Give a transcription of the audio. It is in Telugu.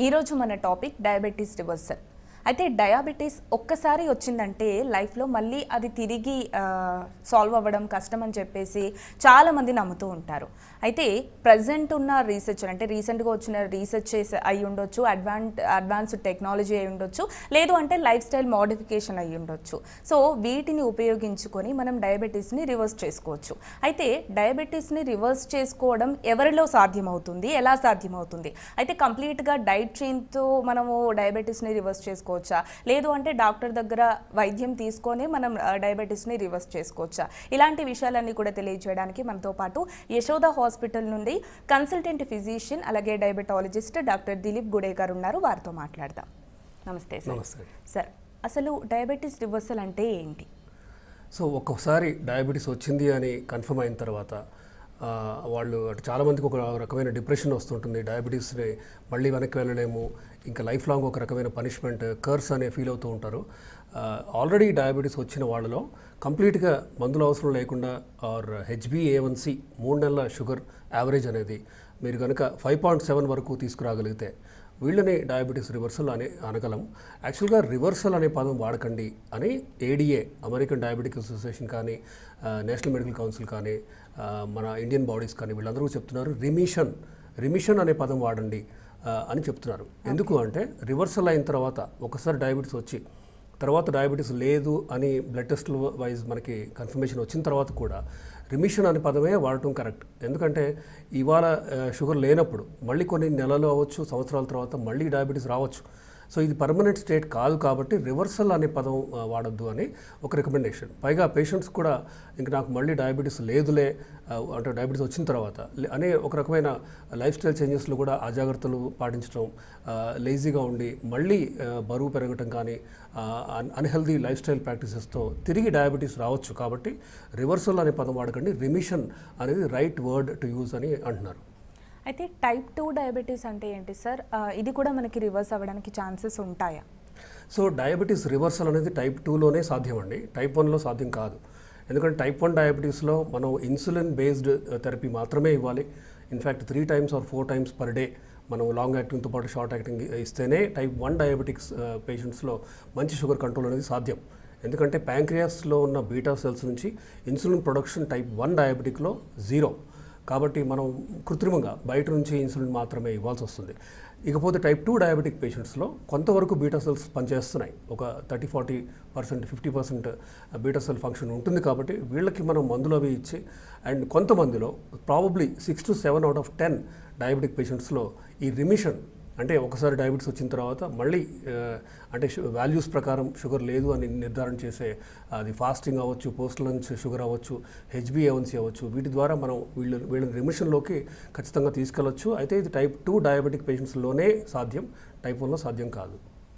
ఈరోజు మన టాపిక్ డయాబెటీస్ రివర్సల్. అయితే డయాబెటీస్ ఒక్కసారి వచ్చిందంటే లైఫ్లో మళ్ళీ అది తిరిగి సాల్వ్ అవ్వడం కష్టం అని చెప్పేసి చాలామంది నమ్ముతూ ఉంటారు. అయితే ప్రజెంట్ ఉన్న రీసెర్చ్ అంటే రీసెంట్గా వచ్చిన రీసెర్చ్ అయి ఉండొచ్చు, అడ్వాన్స్డ్ టెక్నాలజీ అయి ఉండొచ్చు, లేదు అంటే లైఫ్ స్టైల్ మోడిఫికేషన్ అయి ఉండొచ్చు. సో వీటిని ఉపయోగించుకొని మనం డయాబెటీస్ని రివర్స్ చేసుకోవచ్చు. అయితే డయాబెటీస్ని రివర్స్ చేసుకోవడం ఎవరిలో సాధ్యమవుతుంది, ఎలా సాధ్యమవుతుంది? అయితే కంప్లీట్గా డైట్ చేంజ్తో మనము డయాబెటీస్ని రివర్స్ చేసుకోవచ్చా, లేదు అంటే డాక్టర్ దగ్గర వైద్యం తీసుకొని మనం డయాబెటీస్ని రివర్స్ చేసుకోవచ్చా? ఇలాంటి విషయాలన్నీ కూడా తెలియజేయడానికి మనతో పాటు యశోద హాస్పిటల్ నుండి కన్సల్టెంట్ ఫిజిషియన్ అలాగే డయాబెటాలజిస్ట్ డాక్టర్ దిలీప్ గుడే గారు ఉన్నారు. వారితో మాట్లాడదాం. నమస్తే సార్. సార్, అసలు డయాబెటీస్ రివర్సల్ అంటే ఏంటి? సో ఒక్కొక్కసారి డయాబెటీస్ వచ్చింది అని కన్ఫర్మ్ అయిన తర్వాత వాళ్ళు చాలామందికి ఒక రకమైన డిప్రెషన్ వస్తుంటుంది. డయాబెటీస్ని మళ్ళీ వెనక్కి వెళ్ళలేము, ఇంకా లైఫ్ లాంగ్ ఒక రకమైన పనిష్మెంట్, కర్స్ అనే ఫీల్ అవుతూ ఉంటారు. ఆల్రెడీ డయాబెటీస్ వచ్చిన వాళ్ళలో కంప్లీట్గా మందులు అవసరం లేకుండా ఆర్ HbA1c 3 నెలల షుగర్ యావరేజ్ అనేది మీరు కనుక 5.7 వరకు తీసుకురాగలిగితే వీళ్ళని డయాబెటీస్ రివర్సల్ అని అనగలం. యాక్చువల్గా రివర్సల్ అనే పదం వాడకండి అని ADA, అమెరికన్ డయాబెటిక్ అసోసియేషన్ కానీ, నేషనల్ మెడికల్ కౌన్సిల్ కానీ, మన ఇండియన్ బాడీస్ కానీ వీళ్ళందరూ చెప్తున్నారు రిమిషన్ అనే పదం వాడండి అని చెప్తున్నారు. ఎందుకు అంటే రివర్సల్ అయిన తర్వాత ఒకసారి డయాబెటీస్ వచ్చి తర్వాత డయాబెటీస్ లేదు అని బ్లడ్ టెస్ట్ వైజ్ మనకి కన్ఫర్మేషన్ వచ్చిన తర్వాత కూడా రిమిషన్ అనే పదమే వాడటం కరెక్ట్. ఎందుకంటే ఇవాళ షుగర్ లేనప్పుడు మళ్ళీ కొన్ని నెలలు అవ్వచ్చు, సంవత్సరాల తర్వాత మళ్ళీ డయాబెటీస్ రావచ్చు. సో ఇది పర్మనెంట్ స్టేట్ కాదు కాబట్టి రివర్సల్ అనే పదం వాడొద్దు అని ఒక రికమెండేషన్. పైగా పేషెంట్స్ కూడా ఇంక నాకు మళ్ళీ డయాబెటీస్ లేదులే అంటే డయాబెటీస్ వచ్చిన తర్వాత అనే ఒక రకమైన లైఫ్ స్టైల్ చేంజెస్లో కూడా అజాగ్రత్తలు పాటించడం, లేజీగా ఉండి మళ్ళీ బరువు పెరగటం కానీ అన్హెల్దీ లైఫ్ స్టైల్ ప్రాక్టీసెస్తో తిరిగి డయాబెటీస్ రావచ్చు. కాబట్టి రివర్సల్ అనే పదం వాడకండి, రిమిషన్ అనేది రైట్ వర్డ్ టు యూజ్ అని అంటున్నారు. అయితే టైప్ 2 డయాబెటీస్ అంటే ఏంటి సార్? ఇది కూడా మనకి రివర్స్ అవ్వడానికి ఛాన్సెస్ ఉంటాయా? సో డయాబెటీస్ రివర్సల్ అనేది టైప్ 2లోనే సాధ్యం అండి, టైప్ 1లో సాధ్యం కాదు. ఎందుకంటే టైప్ 1 డయాబెటీస్లో మనం ఇన్సులిన్ బేస్డ్ థెరపీ మాత్రమే ఇవ్వాలి. In fact 3 times or 4 times per day మనం లాంగ్ యాక్టింగ్తో పాటు షార్ట్ యాక్టింగ్ ఇస్తేనే టైప్ 1 డయాబెటిక్స్ పేషెంట్స్లో మంచి షుగర్ కంట్రోల్ అనేది సాధ్యం. ఎందుకంటే ప్యాంక్రియాస్లో ఉన్న బీటా సెల్స్ నుంచి ఇన్సులిన్ ప్రొడక్షన్ టైప్ 1 డయాబెటిక్లో 0. కాబట్టి మనం కృత్రిమంగా బయట నుంచి ఇన్సులిన్ మాత్రమే ఇవ్వాల్సి వస్తుంది. ఇకపోతే టైప్ 2 డయాబెటిక్ పేషెంట్స్లో కొంతవరకు బీటా సెల్స్ పనిచేస్తున్నాయి, ఒక 30-40%, 50% బీటా సెల్ ఫంక్షన్ ఉంటుంది. కాబట్టి వీళ్ళకి మనం మందులు అవి ఇచ్చి అండ్ కొంతమందిలో probably 6 to 7 out of 10 diabetic పేషెంట్స్లో ఈ రిమిషన్ అంటే ఒకసారి డయాబెటీస్ వచ్చిన తర్వాత మళ్ళీ అంటే వాల్యూస్ ప్రకారం షుగర్ లేదు అని నిర్ధారణ చేసే అది ఫాస్టింగ్ అవ్వచ్చు, పోస్ట్ లంచ్ షుగర్ అవ్వచ్చు, HbA1c అవ్వచ్చు, వీటి ద్వారా మనం వీళ్ళని రిమిషన్లోకి ఖచ్చితంగా తీసుకెళ్ళొచ్చు. అయితే ఇది టైప్ 2 డయాబెటిక్ పేషెంట్స్లోనే సాధ్యం, టైప్ 1లో సాధ్యం కాదు.